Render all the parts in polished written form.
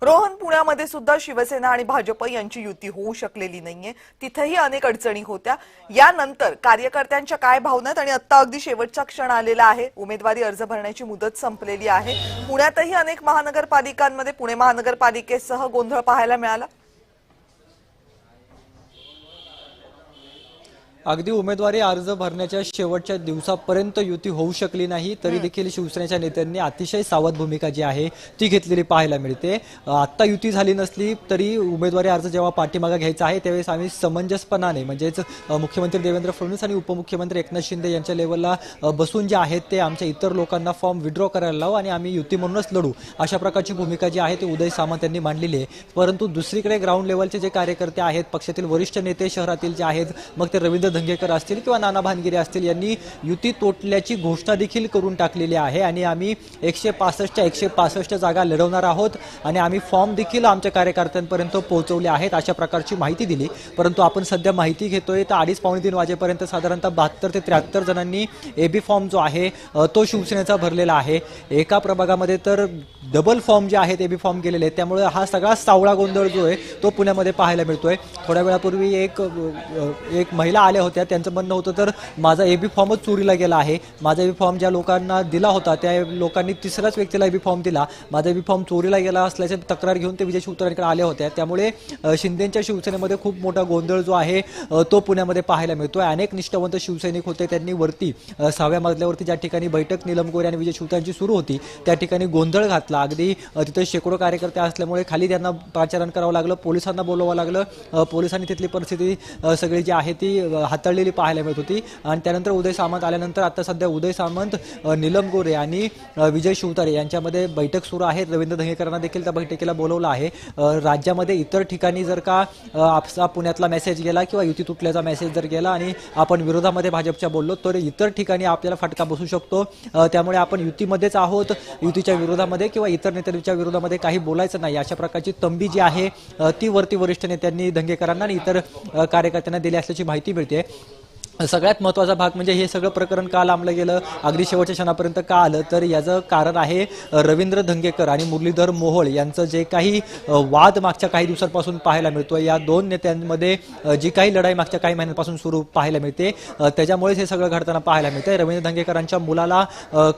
रोहन, पुण्यामध्ये सुद्धा शिवसेना आणि भाजप यांची युती होऊ शकलेली नाहीये. तिथेही अनेक अडचणी होत्या. यानंतर कार्यकर्त्यांच्या काय भावना आहेत आणि आता अगदी शेवटचा क्षण आलेला आहे. उमेदवारी अर्ज भरण्याची मुदत संपलेली आहे. पुण्यातही अनेक महानगरपालिकांमध्ये पुणे महानगरपालिकेसह गोंधळ पाहायला मिळाला. अगदी उमेदवारी अर्ज भरण्याच्या शेवटच्या दिवसापर्यंत युती होऊ शकली नाही, तरी देखील शिवसेनेच्या नेत्यांनी अतिशय सावध भूमिका जी आहे ती घेतलेली पाहायला मिळते. आता युती झाली नसली तरी उमेदवारी अर्ज जेव्हा पाठीमागे घ्यायचा आहे त्यावेळेस आम्ही समंजसपणाने म्हणजेच मुख्यमंत्री देवेंद्र फडणवीस आणि उपमुख्यमंत्री एकनाथ शिंदे यांच्या लेवलला बसून जे आहेत ते आमच्या इतर लोकांना फॉर्म विड्रॉ करायला लावू आणि आम्ही युती म्हणूनच लढू, अशा प्रकारची भूमिका जी आहे ती उदय सामंत यांनी मांडलेली आहे. परंतु दुसरीकडे ग्राउंड लेवलचे जे कार्यकर्ते आहेत, पक्षातील वरिष्ठ नेते शहरातील जे आहेत, मग ते रवींद्र धंगेकर असतील किंवा नाना भानगिरे असतील, यांनी युती तोडल्याची घोषणा देखील करून टाकलेली आहे आणि आम्ही 165च्या 165 जागा लढवणार आहोत आणि आम्ही फॉर्म देखील आमच्या कार्यकर्त्यांपर्यंत पोहोचवले आहेत, अशा प्रकारची माहिती दिली. परंतु आपण सध्या माहिती घेतोय तर 2:30-3 वाजेपर्यंत साधारणतः 72 ते 73 जणांनी एबी फॉर्म जो आहे तो शिवसेनेचा भरलेला आहे. एका प्रभागामध्ये तर डबल फॉर्म जे आहेत एबी फॉर्म गेलेले आहेत. त्यामुळे हा सगळा सावळा गोंधळ जो आहे तो पुण्यामध्ये पाहायला मिळतोय. थोड्या वेळापूर्वी एक महिला आल्या होत्या. त्यांचं म्हणणं होतं तर माझा एबी फॉर्मच चोरीला गेला आहे. माझा एबी फॉर्म ज्या लोकांना दिला होता त्या लोकांनी तिसऱ्याच व्यक्तीला एबी फॉर्म दिला. माझा एबी फॉर्म चोरीला गेला असल्याची तक्रार घेऊन ते विजय शिवतरेंकडे आल्या होत्या. त्यामुळे शिंदेच्या शिवसेनेमध्ये खूप मोठा गोंधळ जो आहे तो पुण्यामध्ये पाहायला मिळतोय. अनेक निष्ठावंत शिवसैनिक होते. त्यांनी वरती 6व्या मजल्यावरती ज्या ठिकाणी बैठक नीलम गोरे आणि विजय शिवतरेंची सुरू होती त्या ठिकाणी गोंधळ घातला. अगदी तिथे शेकडो कार्यकर्ते असल्यामुळे खाली त्यांना पाचारण करावं लागलं, पोलिसांना बोलवावं लागलं. पोलिसांनी तिथली परिस्थिती सगळी जी आहे ती हाताळलेली पाहायला मिळत होती. आणि त्यानंतर उदय सामंत आल्यानंतर आता सध्या उदय सामंत, नीलम गोरे आणि विजय शिवतारे यांच्यामध्ये बैठक सुरू आहे. रवींद्र धंगेकरांना देखील त्या बैठकीला बोलवलं आहे. राज्यामध्ये इतर ठिकाणी जर का आपला पुण्यातला मेसेज गेला किंवा युती तुटल्याचा मेसेज जर गेला आणि आपण विरोधामध्ये भाजपच्या बोललो तर इतर ठिकाणी आपल्याला फटका बसू शकतो. त्यामुळे आपण युतीमध्येच आहोत, युतीच्या विरोधामध्ये किंवा इतर नेत्यांच्या विरोधामध्ये काही बोलायचं नाही, अशा प्रकारची तंबी जी आहे ती वरती वरिष्ठ नेत्यांनी धंगेकरांना आणि इतर कार्यकर्त्यांना दिली असल्याची माहिती मिळते. सगळ्यात महत्त्वाचा भाग म्हणजे हे सगळं प्रकरण का लांबलं गेलं, अगदी शेवटच्या क्षणापर्यंत का आलं, तर याचं कारण आहे रवींद्र धंगेकर आणि मुरलीधर मोहोळ यांचं जे काही वाद मागच्या काही दिवसांपासून पाहायला मिळतो. या दोन नेत्यांमध्ये जी काही लढाई मागच्या काही महिन्यांपासून सुरू पाहायला मिळते त्याच्यामुळेच हे सगळं घडताना पाहायला मिळते. रवींद्र धंगेकरांच्या मुलाला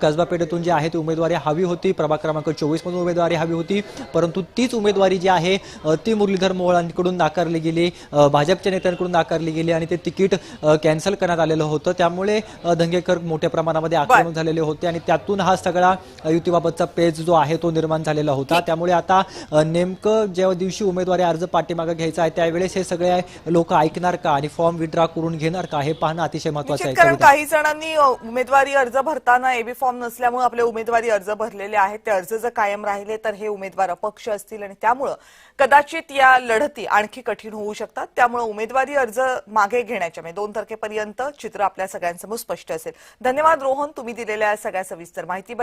कसबा पेठेतून जी आहे ती उमेदवारी हवी होती, प्रभाग क्रमांक 24 मधून उमेदवारी हवी होती, परंतु तीच उमेदवारी जी आहे ती मुरलीधर मोहोळांकडून नाकारली गेली, भाजपच्या नेत्यांकडून नाकारली गेली आणि ते तिकीट कॅन्सल करण्यात आलेलं होतं. त्यामुळे धंगेकर मोठ्या प्रमाणामध्ये आक्रमक झालेले होते आणि त्यातून हा सगळा युतीबाबतचा पेच जो आहे तो निर्माण झालेला होता. त्यामुळे आता नेमकं जेव्हा दिवशी उमेदवारी अर्ज पाठीमागे घ्यायचा आहे त्यावेळेस हे सगळे लोक ऐकणार का आणि फॉर्म विड्रॉ करून घेणार का हे पाहणं अतिशय महत्त्वाचं आहे. कारण काही जणांनी उमेदवारी अर्ज भरताना एबी फॉर्म नसल्यामुळे आपले उमेदवारी अर्ज भरलेले आहेत. ते अर्ज जर कायम राहिले तर हे उमेदवार अपक्ष असतील आणि त्यामुळे कदाचित या लढती आणखी कठीण होऊ शकतात. त्यामुळे उमेदवारी अर्ज मागे घेण्याच्या 2 तारखेपर्यंत चित्र आपल्या सगळ्यांसमोर स्पष्ट असेल. धन्यवाद रोहन, तुम्ही दिलेल्या सगळ्या सविस्तर माहिती.